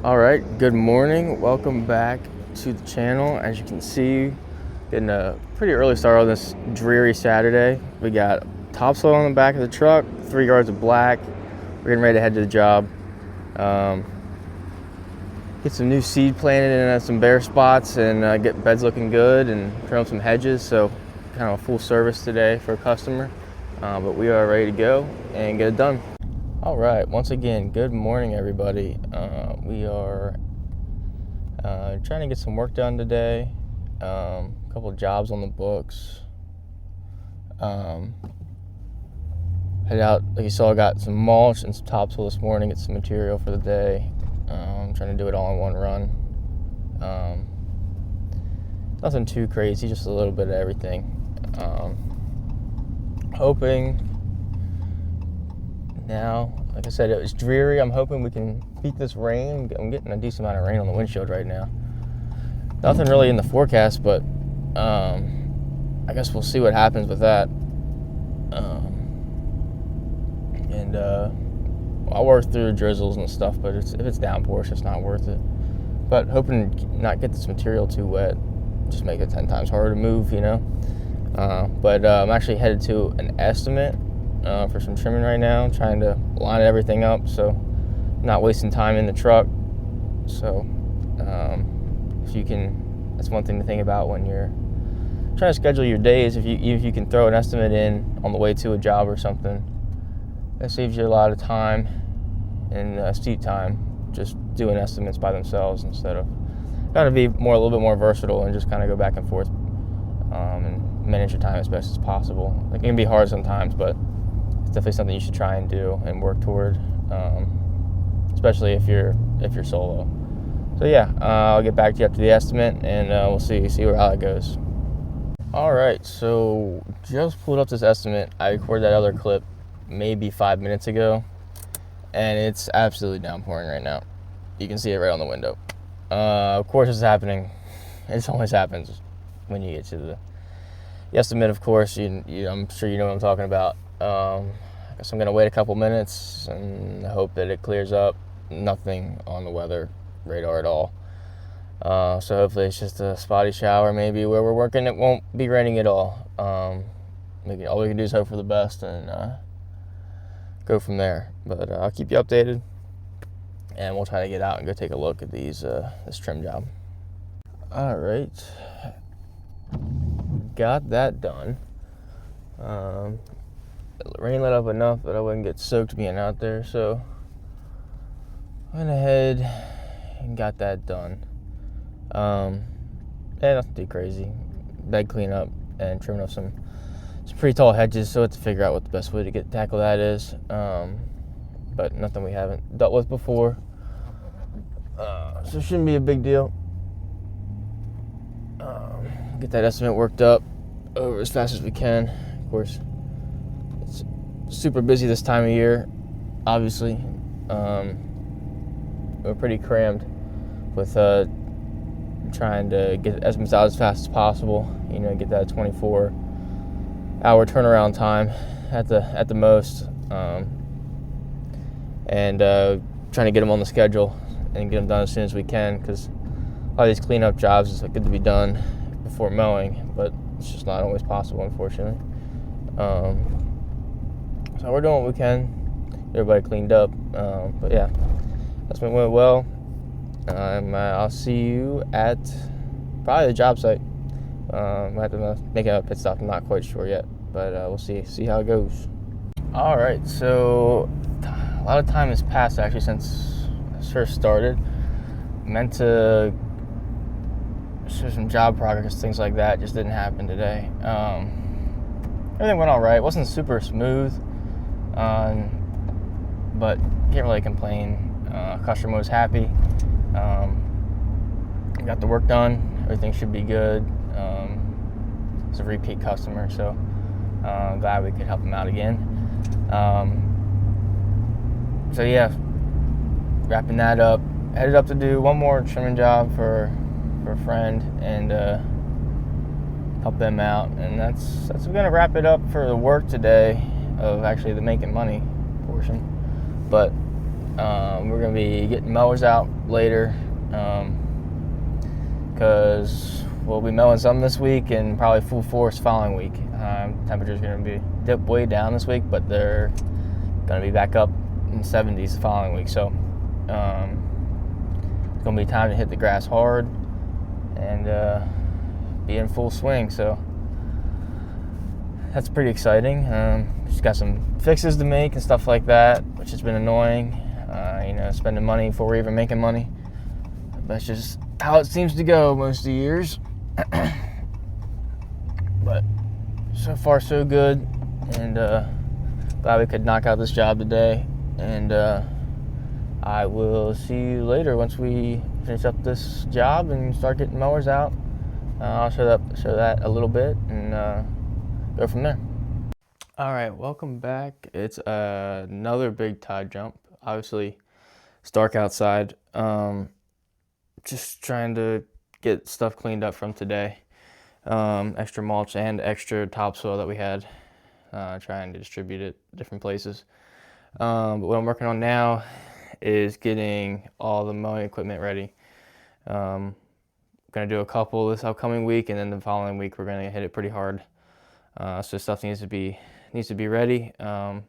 All right, good morning. Welcome back to the channel. As you can see, getting a pretty early start on this dreary Saturday. We got topsoil on the back of the truck, 3 yards of black. We're getting ready to head to the job. Get some new seed planted in some bare spots and get beds looking good and trim up some hedges. So kind of a full service today for a customer, but we are ready to go and get it done. All right, once again, good morning, everybody. We are trying to get some work done today. A couple of jobs on the books. Head out, like you saw, I got some mulch and some topsoil this morning, get some material for the day. Trying to do it all in one run. Nothing too crazy, just a little bit of everything. Hoping now, like I said, it was dreary. I'm hoping we can beat this rain. I'm getting a decent amount of rain on the windshield right now. Nothing really in the forecast, but I guess we'll see what happens with that. I'll work through drizzles and stuff, but if it's downpour, it's just not worth it. But hoping to not get this material too wet, just make it 10 times harder to move, you know. But I'm actually headed to an estimate for some trimming right now, trying to line everything up so not wasting time in the truck. So if you can, that's one thing to think about when you're trying to schedule your days. If you can throw an estimate in on the way to a job or something, that saves you a lot of time and seat time just doing estimates by themselves instead of trying to be a little bit more versatile and just kind of go back and forth and manage your time as best as possible. It can be hard sometimes, but it's definitely something you should try and do and work toward, especially if you're solo. So yeah, I'll get back to you after the estimate, and we'll see how it goes. All right, so just pulled up this estimate. I recorded that other clip maybe 5 minutes ago, and it's absolutely downpouring right now. You can see it right on the window. Of course, it's happening. It always happens when you get to the estimate. Of course, I'm sure you know what I'm talking about. I guess I'm gonna wait a couple minutes and hope that it clears up. Nothing on the weather radar at all. So hopefully it's just a spotty shower. Maybe where we're working, it won't be raining at all. All we can do is hope for the best and go from there. But I'll keep you updated, and we'll try to get out and go take a look at this trim job. All right, got that done. The rain let up enough that I wouldn't get soaked being out there, so I went ahead and got that done. Nothing too crazy. Bed cleanup and trimming up some pretty tall hedges, so I have to figure out what the best way to tackle that is. But nothing we haven't dealt with before, so it shouldn't be a big deal. Get that estimate worked up over as fast as we can. Of course, it's super busy this time of year, obviously. We're pretty crammed with trying to get estimates out as fast as possible, get that 24-hour turnaround time at the most, and trying to get them on the schedule and get them done as soon as we can, because a lot of these cleanup jobs is good to be done before mowing, but it's just not always possible, unfortunately. So we're doing what we can, get everybody cleaned up, but yeah, that's been went well. I'll see you at probably the job site. I have to make a pit stop. I'm not quite sure yet, but we'll see how it goes. All right, so a lot of time has passed actually since I first started. Meant to show some job progress, things like that. Just didn't happen today. Everything went all right. It wasn't super smooth, but can't really complain. Customer was happy. Got the work done. Everything should be good. It's a repeat customer, so I'm glad we could help him out again. So yeah, wrapping that up. Headed up to do one more trimming job for a friend and help them out, and that's gonna wrap it up for the work today of actually the making money portion. But We're gonna be getting mowers out later, because we'll be mowing some this week and probably full force following week. Temperature's gonna be dip way down this week, but they're gonna be back up in 70s the following week. So it's gonna be time to hit the grass hard and be in full swing. So that's pretty exciting. Just got some fixes to make and stuff like that, which has been annoying. Spending money before we're even making money. That's just how it seems to go most of the years. But so far so good, and glad we could knock out this job today. And I will see you later once we finish up this job and start getting mowers out. I'll show that a little bit and go from there. All right, welcome back. It's another big tide jump. Obviously, it's dark outside. Just trying to get stuff cleaned up from today. Extra mulch and extra topsoil that we had. Trying to distribute it different places. But what I'm working on now is getting all the mowing equipment ready. Gonna do a couple this upcoming week, and then the following week we're gonna hit it pretty hard. So stuff needs to be ready. So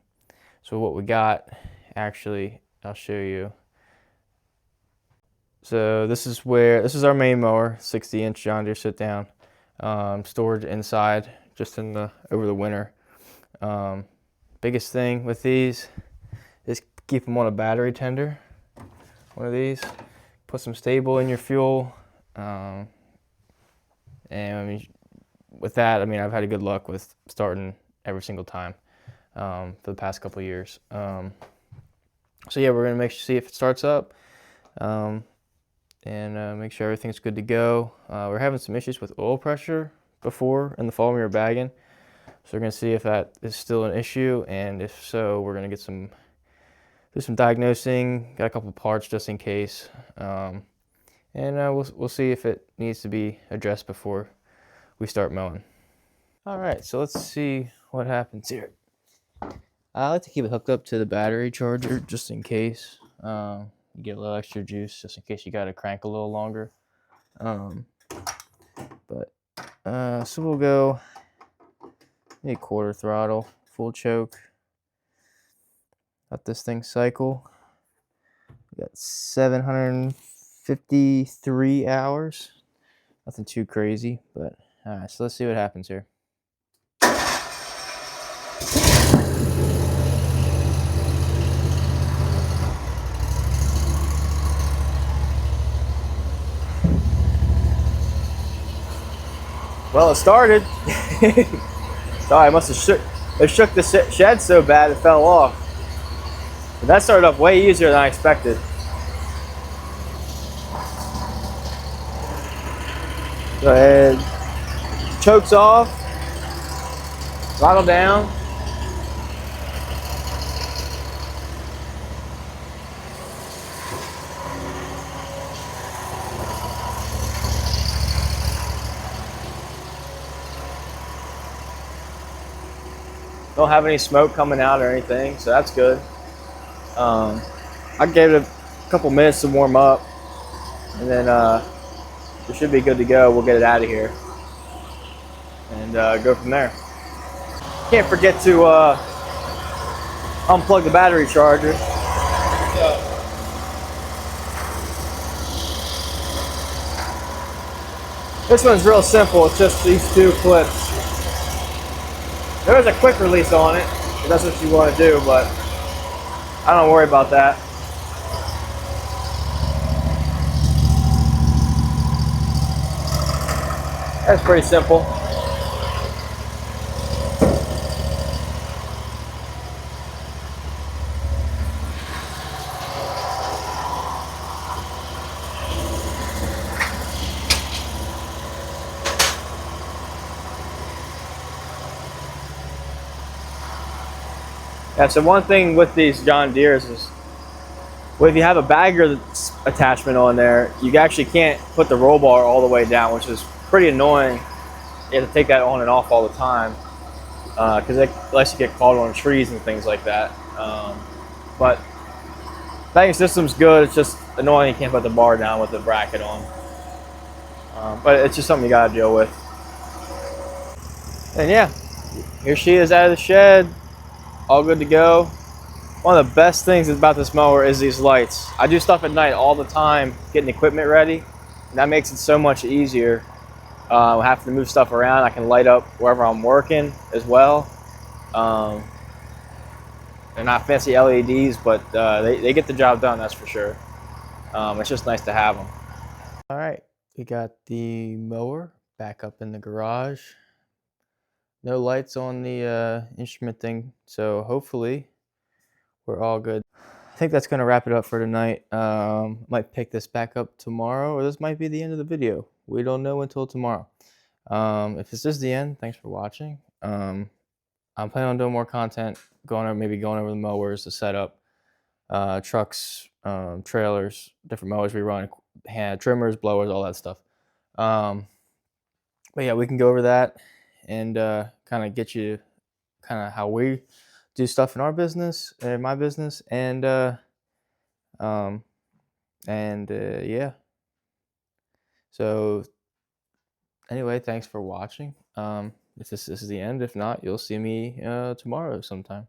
what we got, actually, I'll show you. So this is our main mower, 60-inch John Deere sit down, storage inside, just over the winter. Biggest thing with these is keep them on a battery tender. One of these, put some stable in your fuel, and with that, I've had a good luck with starting every single time for the past couple of years. So yeah, we're gonna see if it starts up, and make sure everything's good to go. We're having some issues with oil pressure before in the fall when we were bagging, so we're gonna see if that is still an issue, and if so, we're gonna do some diagnosing. Got a couple parts just in case, and we'll see if it needs to be addressed before we start mowing. All right, so let's see what happens here. I like to keep it hooked up to the battery charger just in case. Get a little extra juice just in case you got to crank a little longer. So we'll go maybe quarter throttle, full choke. Let this thing cycle. We got 753 hours. Nothing too crazy, but all right, so let's see what happens here. Well, it started. Sorry, I must have shook the shed so bad it fell off. But that started up way easier than I expected. Go ahead. Chokes off. Throttle down. Don't have any smoke coming out or anything, so that's good. I gave it a couple minutes to warm up, and then it should be good to go. We'll get it out of here and go from there. Can't forget to unplug the battery charger. This one's real simple. It's just these two clips. There is a quick release on it if that's what you want to do, but I don't worry about that. That's pretty simple. Yeah, so one thing with these John Deeres is, well, if you have a bagger attachment on there, you actually can't put the roll bar all the way down, which is pretty annoying. You have to take that on and off all the time because it lets you get caught on trees and things like that. But Banking system's good. It's just annoying you can't put the bar down with the bracket on. But it's just something you gotta deal with. And yeah, here she is out of the shed, all good to go. One of the best things about this mower is these lights. I do stuff at night all the time, getting equipment ready, and that makes it so much easier. Having to move stuff around, I can light up wherever I'm working as well. Um, they're not fancy LEDs, but they get the job done, that's for sure. It's just nice to have them. All right, we got the mower back up in the garage. No lights on the instrument thing, so hopefully we're all good. I think that's gonna wrap it up for tonight. Might pick this back up tomorrow, or this might be the end of the video. We don't know until tomorrow. If this is the end, thanks for watching. I'm planning on doing more content, maybe going over the mowers, the setup, trucks, trailers, different mowers we run, hand trimmers, blowers, all that stuff. But yeah, we can go over that and kind of get you kind of how we do stuff in our business, in my business, um, yeah. So anyway, thanks for watching. If this is the end, if not, you'll see me tomorrow sometime.